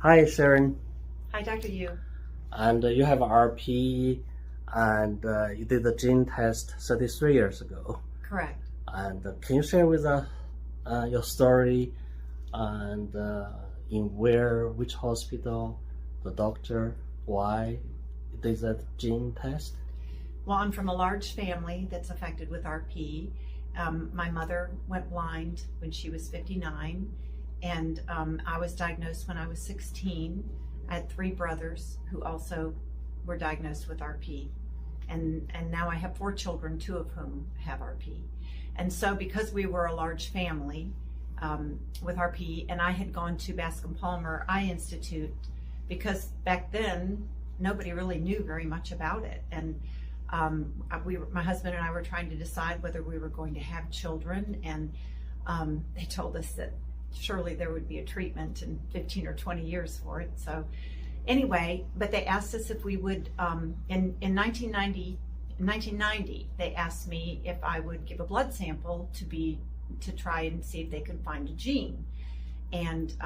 Hi, Sharon. Hi, Dr. Yu. And you have RP, and you did the gene test 33 years ago. Correct. And can you share with us your story and which hospital, the doctor, why you did that gene test? Well, I'm from a large family that's affected with RP. My mother went blind when she was 59, and I was diagnosed when I was 16. I had 3 brothers who also were diagnosed with RP. And now I have 4 children, 2 of whom have RP. And so because we were a large family with RP, and I had gone to Bascom Palmer Eye Institute, because back then nobody really knew very much about it. And my husband and I were trying to decide whether we were going to have children, and they told us that surely there would be a treatment in 15 or 20 years for it. So anyway, but they asked us if we would, in 1990, they asked me if I would give a blood sample to try and see if they could find a gene. And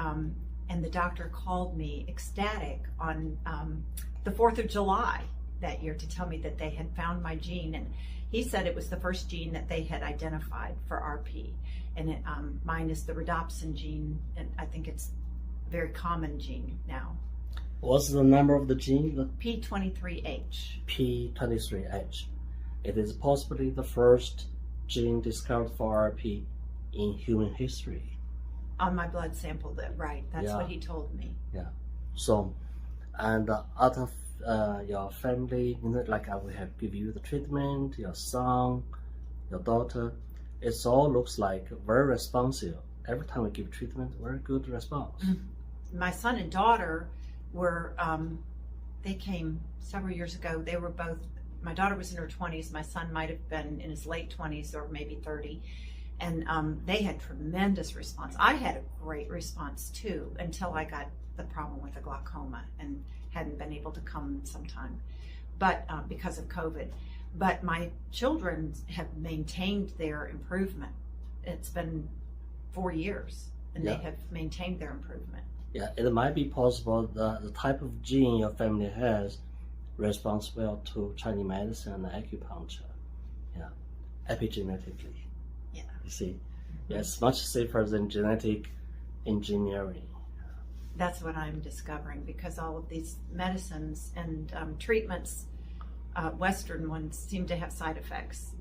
the doctor called me ecstatic on the 4th of July that year to tell me that they had found my gene, and he said it was the first gene that they had identified for RP, and mine is the rhodopsin gene, and I think it's a very common gene now. What's the number of the gene? P23H. P23H. It is possibly the first gene discovered for RP in human history. On my blood sample, right? That's what he told me. Yeah. So, and out of your family, like I will have give you the treatment, your son, your daughter, it all looks like very responsive. Every time we give treatment, very good response. Mm-hmm. My son and daughter were, they came several years ago. They were both, my daughter was in her 20s, my son might have been in his late 20s or maybe 30. And they had tremendous response. I had a great response too, until I got the problem with the glaucoma and hadn't been able to come sometime, but because of COVID. But my children have maintained their improvement. It's been 4 years, and they have maintained their improvement. Yeah, it might be possible the type of gene your family has responsible to Chinese medicine and acupuncture. Yeah, epigenetically. Yeah. You see, it's much safer than genetic engineering. That's what I'm discovering, because all of these medicines and treatments, Western ones, seem to have side effects,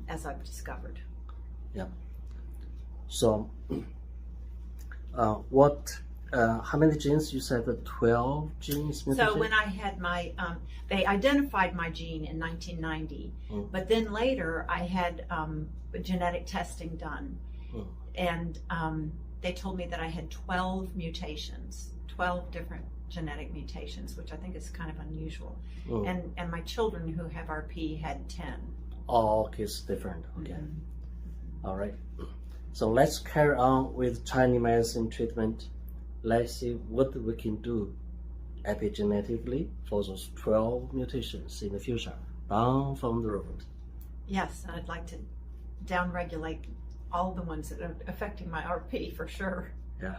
as I've discovered. Yeah. So, how many genes? You said 12 genes? So when I had my, they identified my gene in 1990, but then later I had genetic testing done, and they told me that I had 12 mutations, 12 different genetic mutations, which I think is kind of unusual. And my children who have RP had 10. Oh, okay, it's different. Okay. All right. So let's carry on with Chinese medicine treatment. Let's see what we can do epigenetically for those 12 mutations in the future, down from the road. Yes, and I'd like to downregulate all the ones that are affecting my RP for sure. Yeah.